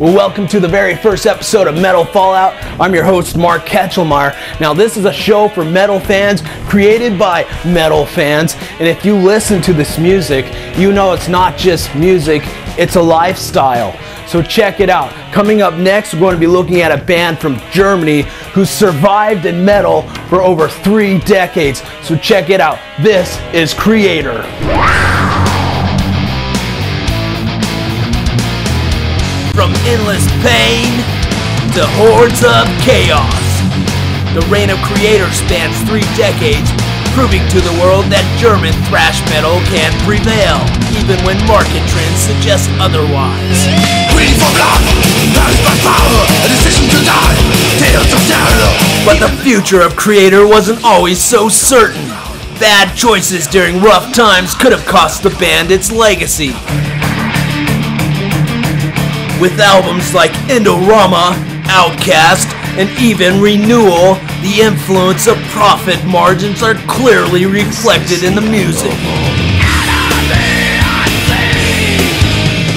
Well, welcome to the very first episode of Metal Fallout. I'm your host, Mark Kachelmeier. Now, this is a show for metal fans, created by metal fans. And if you listen to this music, you know it's not just music, it's a lifestyle. So check it out. Coming up next, we're going to be looking at a band from Germany who survived in metal for over 3 decades. So check it out. This is Kreator. From endless pain to hordes of chaos, the reign of Kreator spans 3 decades, proving to the world that German thrash metal can prevail, even when market trends suggest otherwise. Greedy for blood, thirst for power, a decision to die, tales of terror. But the future of Kreator wasn't always so certain. Bad choices during rough times could have cost the band its legacy. With albums like Endorama, Outcast, and even Renewal, the influence of profit margins are clearly reflected in the music.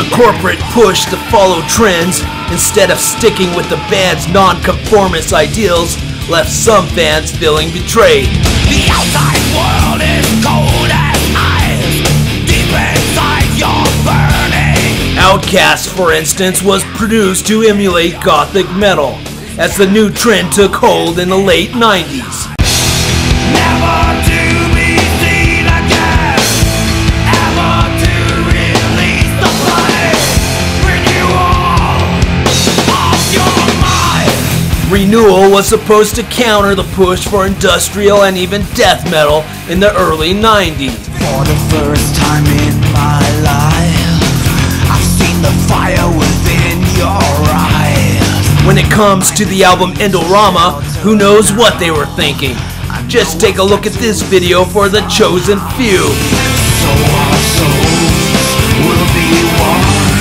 The corporate push to follow trends instead of sticking with the band's non-conformist ideals left some fans feeling betrayed. The outside world is cold as ice, deep inside you're burning. Outcast, for instance, was produced to emulate gothic metal, as the new trend took hold in the late 90s. Never to be seen again, ever to release the flame. Renewal of your mind. Renewal was supposed to counter the push for industrial and even death metal in the early 90s. For the first time in my life, I've seen the fire within your eyes. When it comes to the album Endorama, who knows what they were thinking? Just take a look at this video for the chosen few. So our souls will be one,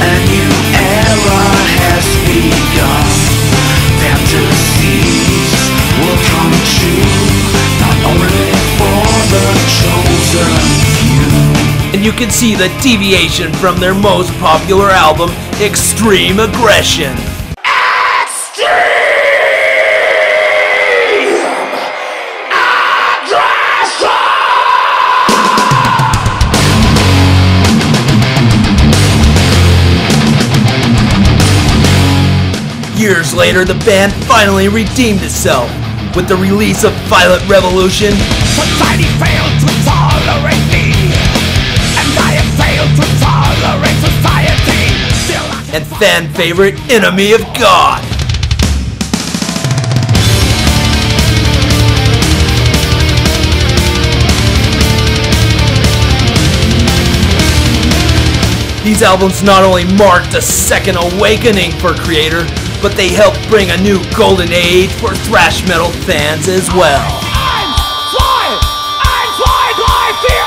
a new era has begun. Fantasies will come true, not only for the chosen few. And you can see the deviation from their most popular album, Extreme Aggression. Years later, the band finally redeemed itself with the release of Violent Revolution. Society failed to tolerate me, and I have failed to tolerate society. Still And fan favorite, Enemy of God. These albums not only marked a second awakening for Kreator, but they helped bring a new golden age for thrash metal fans as well. I'm flying like fear.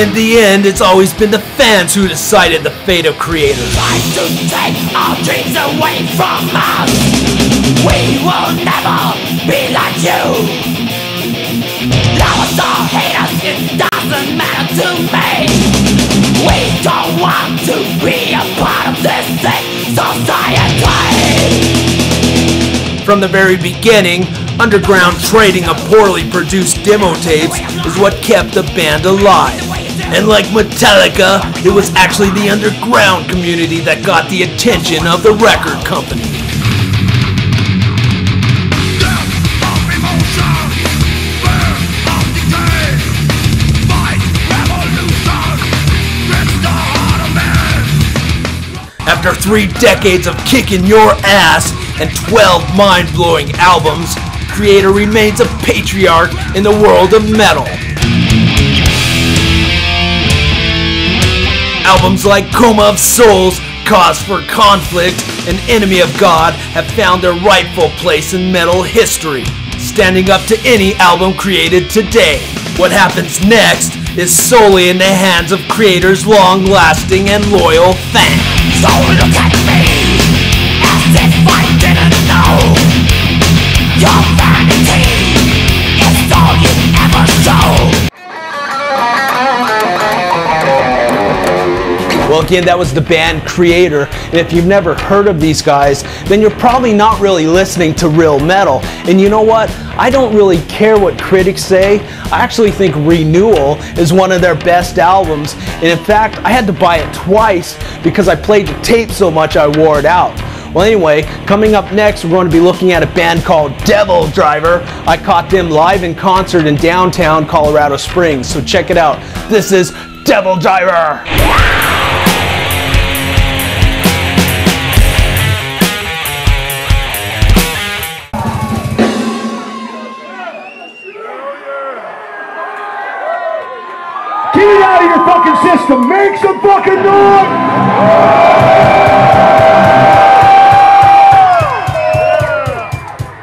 In the end, it's always been the fans who decided the fate of Kreator. Try to take our dreams away from us. We will never be like you. Lovers or haters, it doesn't matter to me. We don't want to be a part of this sick society. From the very beginning, underground trading of poorly produced demo tapes is what kept the band alive. And like Metallica, it was actually the underground community that got the attention of the record company. After 3 decades of kicking your ass and 12 mind-blowing albums, Kreator remains a patriarch in the world of metal. Albums like Coma of Souls, Cause for Conflict, and Enemy of God have found their rightful place in metal history, standing up to any album created today. What happens next is solely in the hands of Kreator's long-lasting and loyal fans. So look at me, as if I didn't know. Your vanity is all you ever show. Well, again, that was the band Kreator, and if you've never heard of these guys, then you're probably not really listening to real metal. And you know what? I don't really care what critics say. I actually think Renewal is one of their best albums, and in fact, I had to buy it twice because I played the tape so much I wore it out. Well, anyway, coming up next, we're going to be looking at a band called DevilDriver. I caught them live in concert in downtown Colorado Springs, so check it out. This is DevilDriver. Get it out of your fucking system. Make some fucking noise.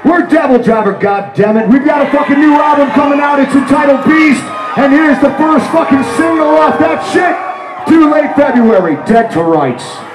We're DevilDriver, goddammit. We've got a fucking new album coming out. It's entitled Beast. And here's the first fucking single off that shit. Too Late February, Dead to Rights.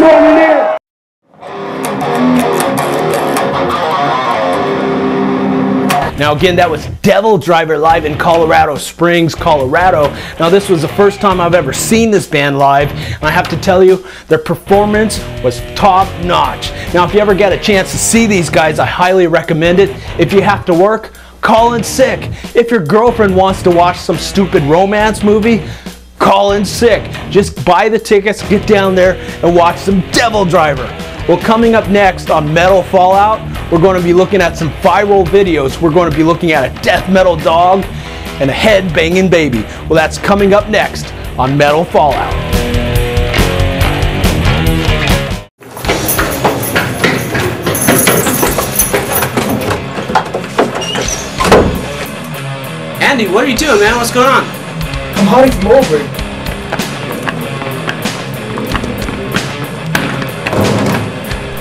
rolling in. Now again, that was DevilDriver live in Colorado Springs, Colorado. Now this was the first time I've ever seen this band live, and I have to tell you, their performance was top notch. Now if you ever get a chance to see these guys, I highly recommend it. If you have to work, call in sick. If your girlfriend wants to watch some stupid romance movie, call in sick. Just buy the tickets, get down there, and watch some DevilDriver. Well, coming up next on Metal Fallout, we're going to be looking at some viral videos. We're going to be looking at a death metal dog and a head banging baby. Well, that's coming up next on Metal Fallout. Andy, what are you doing, man? What's going on? I'm hiding from Aubrey.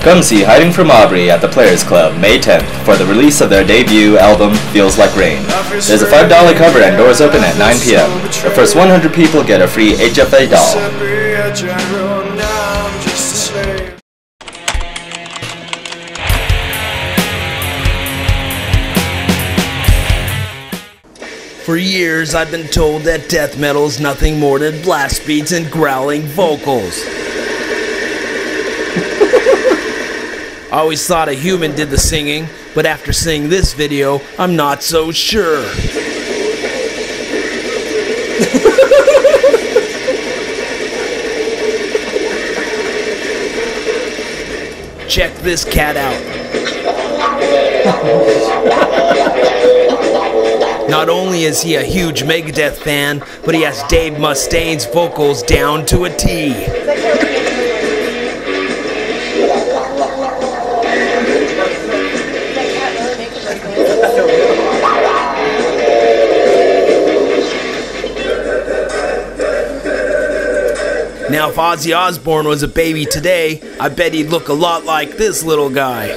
Come see Hiding from Aubrey at the Players Club May 10th for the release of their debut album, Feels Like Rain. There's a $5 cover and doors open at 9 p.m. The first 100 people get a free HFA doll. For years, I've been told that death metal's nothing more than blast beats and growling vocals. I always thought a human did the singing, but after seeing this video, I'm not so sure. Check this cat out. Not only is he a huge Megadeth fan, but he has Dave Mustaine's vocals down to a T. Now, if Ozzy Osbourne was a baby today, I bet he'd look a lot like this little guy.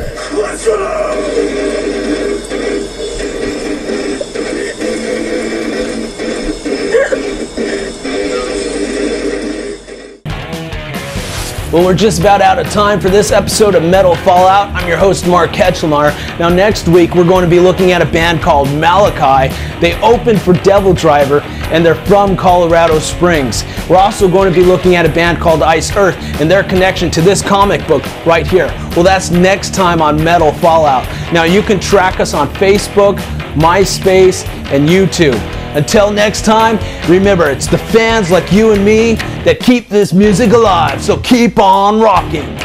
Well, we're just about out of time for this episode of Metal Fallout. I'm your host, Mark Kachelmeier. Now, next week, we're going to be looking at a band called Malachi. They opened for DevilDriver, and they're from Colorado Springs. We're also going to be looking at a band called Ice Earth and their connection to this comic book right here. Well, that's next time on Metal Fallout. Now, you can track us on Facebook, MySpace, and YouTube. Until next time, remember, it's the fans like you and me that keep this music alive, so keep on rocking.